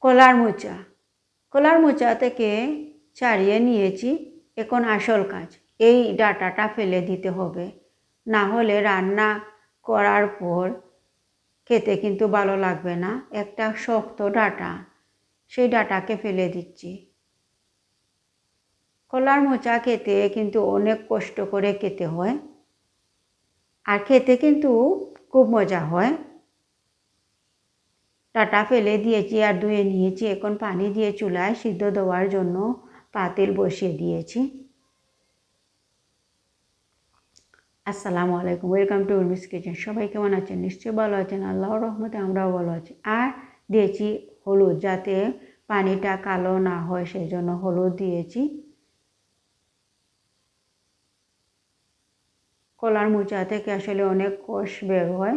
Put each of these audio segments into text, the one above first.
কলার মোচা থেকে ছাড়িয়ে নিয়েছি। এখন আসল কাজ, এই ডাঁটাটা ফেলে দিতে হবে, না হলে রান্না করার পর খেতে কিন্তু ভালো লাগবে না। একটা শক্ত ডাঁটা, সেই ডাঁটাকে ফেলে দিচ্ছি। কলার মোচা খেতে কিন্তু অনেক কষ্ট করে খেতে হয়, আর খেতে কিন্তু খুব মজা হয়। ডাঁটা ফেলে দিয়েছি আর ধুয়ে নিয়েছি। এখন পানি দিয়ে চুলায় সিদ্ধ দেওয়ার জন্য পাতিল বসিয়ে দিয়েছি। আসসালামু আলাইকুম, ওয়েলকাম টু উর্মিস কিচেন। সবাই কেমন আছেন? নিশ্চয়ই ভালো আছেন, আল্লাহর রহমতে আমরাও ভালো আছি। আর দিয়েছি হলুদ, যাতে পানিটা কালো না হয়, সেই জন্য হলুদ দিয়েছি। কলার মোচা থেকে আসলে অনেক কোষ বের হয়।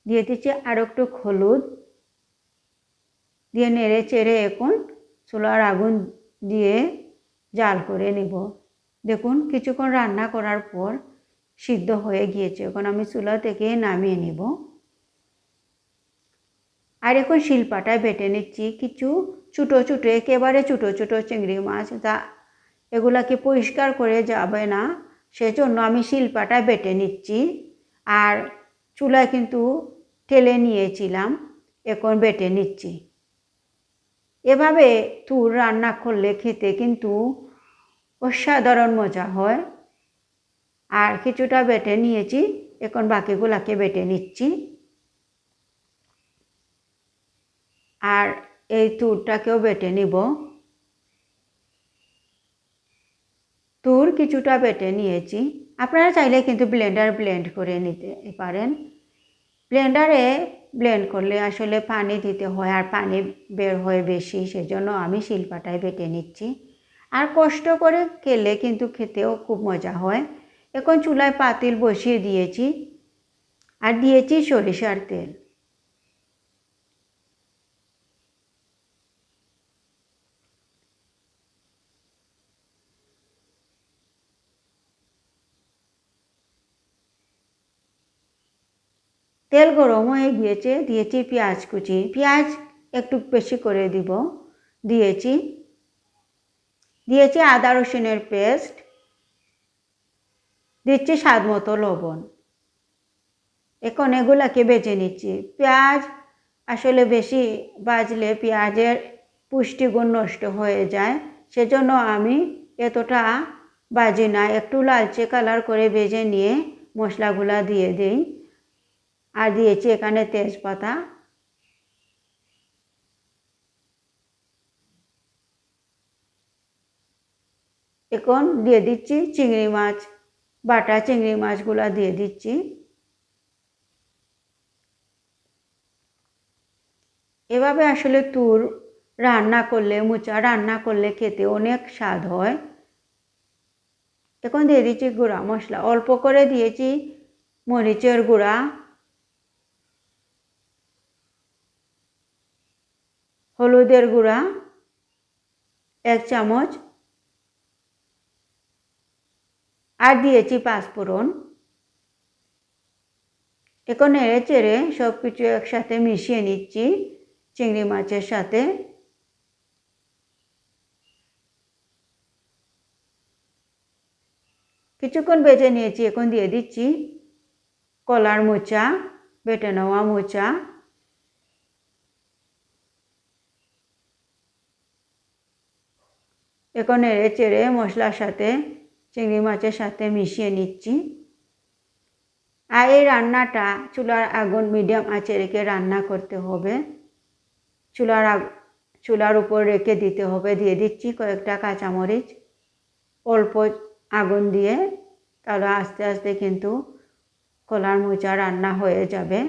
দিয়ে দিচ্ছি আর একটু হলুদ, দিয়ে নেড়ে চেড়ে এখন চুলার আগুন দিয়ে জাল করে নেব। দেখুন, কিছুক্ষণ রান্না করার পর সিদ্ধ হয়ে গিয়েছে। এখন আমি চুলা থেকে নামিয়ে নেব। আর এখন শিলপাটায় বেটে নিচ্ছি কিছু ছোটো ছোটো, একেবারে ছোটো ছোটো চিংড়ি মাছ। এগুলাকে পরিষ্কার করে যাবে না, সেজন্য আমি শিলপাটায় বেটে নিচ্ছি। আর চুলায় কিন্তু ঠেলে নিয়েছিলাম, এখন বেটে নিচ্ছি। এভাবে তুর রান্না করলে খেতে কিন্তু অসাধারণ মজা হয়। আর কিছুটা বেটে নিয়েছি, এখন বাকিগুলাকে বেটে নিচ্ছি। আর এই তুরটাকেও বেটে নিব। তুর কিছুটা বেটে নিয়েছি। আপনারা চাইলে কিন্তু ব্লেন্ড করে নিতে পারেন। ব্লেন্ডারে ব্লেন্ড করলে আসলে পানি দিতে হয়, আর পানি বের হয় বেশি, সেজন্য আমি শিলপাটায় বেটে নিচ্ছি। আর কষ্ট করে খেলে কিন্তু খেতেও খুব মজা হয়। এখন চুলায় পাতিল বসিয়ে দিয়েছি আর দিয়েছি সরিষার তেল। তেল গরম হয়ে গিয়েছে, দিয়েছি পেঁয়াজ কুচি। পেঁয়াজ একটু বেশি করে দিব। দিয়েছি আদা রসুনের পেস্ট, দিচ্ছি স্বাদ মতো লবণ। এখন এগুলাকে বেজে নিচ্ছি। পেঁয়াজ আসলে বেশি ভাজলে পেঁয়াজের পুষ্টিগুণ নষ্ট হয়ে যায়, সেজন্য আমি এতটা ভাজি না, একটু লালচে কালার করে ভেজে নিয়ে মশলাগুলা দিয়ে দিই। আর দিয়েছি এখানে তেজপাতা। এখন দিয়ে দিচ্ছি চিংড়ি মাছ, বাটা চিংড়ি মাছগুলা দিয়ে দিচ্ছি। এভাবে আসলে তুর রান্না করলে, মোচা রান্না করলে খেতে অনেক স্বাদ হয়। এখন দিয়ে দিচ্ছি গুঁড়া মশলা, অল্প করে দিয়েছি মরিচের গুঁড়া, হলুদের গুঁড়া 1 চামচ, আর দিয়েছি পাঁচফোড়ন। এখন নেড়ে চেড়ে সব কিছু একসাথে মিশিয়ে নিচ্ছি চিংড়ি মাছের সাথে। কিছুক্ষণ বেজে নিয়েছি। এখন দিয়ে দিচ্ছি কলার মোচা, বেটে নেওয়া মোচা। এখন নেড়ে চেড়ে মশলার সাথে চিংড়ি মাছের সাথে মিশিয়ে নিচ্ছি। আর এই রান্নাটা চুলার আগুন মিডিয়াম আঁচে রেখে রান্না করতে হবে। চুলার উপর রেখে দিতে হবে। দিয়ে দিচ্ছি কয়েকটা কাঁচামরিচ, অল্প আগুন দিয়ে, তাহলে আস্তে আস্তে কিন্তু কলার মোচা রান্না হয়ে যাবে।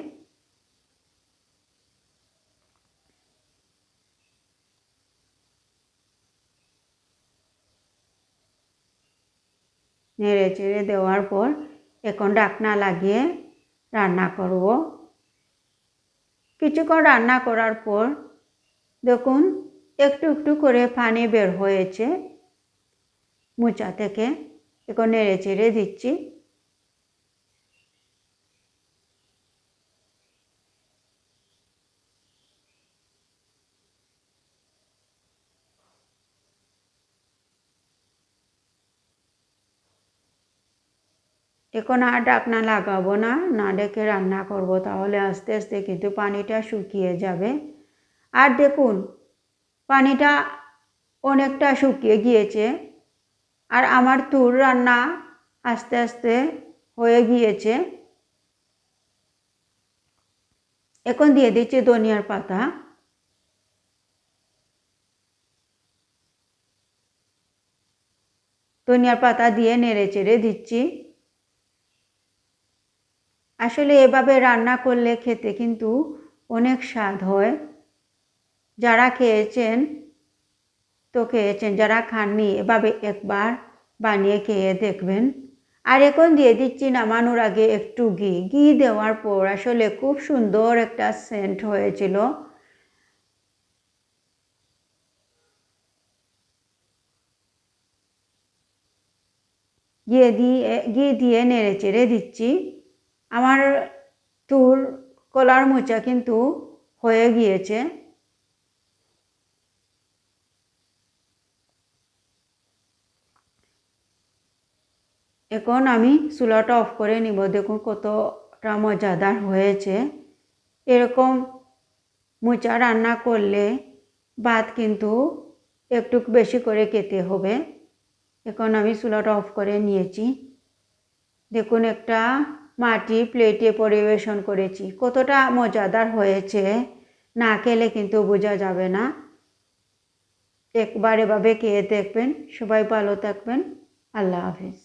নেড়ে চেড়ে দেওয়ার পর এখন ঢাকনা লাগিয়ে রান্না করব। কিছুক্ষণ রান্না করার পর দেখুন একটু একটু করে পানি বের হয়েছে মোচা থেকে। এখন নেড়ে চেড়ে দিচ্ছি। এখন আর ঢাকনা লাগাবো না, না ডেকে রান্না করব, তাহলে আস্তে আস্তে কিন্তু পানিটা শুকিয়ে যাবে। আর দেখুন পানিটা অনেকটা শুকিয়ে গিয়েছে, আর আমার তুর রান্না আস্তে আস্তে হয়ে গিয়েছে। এখন দিয়ে দিচ্ছি ধনিয়ার পাতা। ধনিয়ার পাতা দিয়ে নেড়ে চেড়ে দিচ্ছি। আসলে এভাবে রান্না করলে খেতে কিন্তু অনেক স্বাদ হয়। যারা খেয়েছেন তো খেয়েছেন, যারা খাননি এভাবে একবার বানিয়ে খেয়ে দেখবেন। আর এখন দিয়ে দিচ্ছি নামানোর আগে একটু ঘি। ঘি দেওয়ার পর আসলে খুব সুন্দর একটা সেন্ট হয়েছিল। ঘি দিয়ে নেড়ে চেড়ে দিচ্ছি। আমার তুর কলার মোচা কিন্তু হয়ে গিয়েছে। এখন আমি চুলাটা অফ করে নিব। দেখুন কতটা মজাদার হয়েছে। এরকম মোচা রান্না করলে ভাত কিন্তু একটু বেশি করে খেতে হবে। এখন আমি চুলাটা অফ করে নিয়েছি। দেখুন একটা মাটি প্লেটে পরিবেশন করেছি। কতটা মজাদার হয়েছে, না খেলে কিন্তু বোঝা যাবে না। একবার এভাবে খেয়ে দেখবেন। সবাই ভালো থাকবেন। আল্লাহ হাফেজ।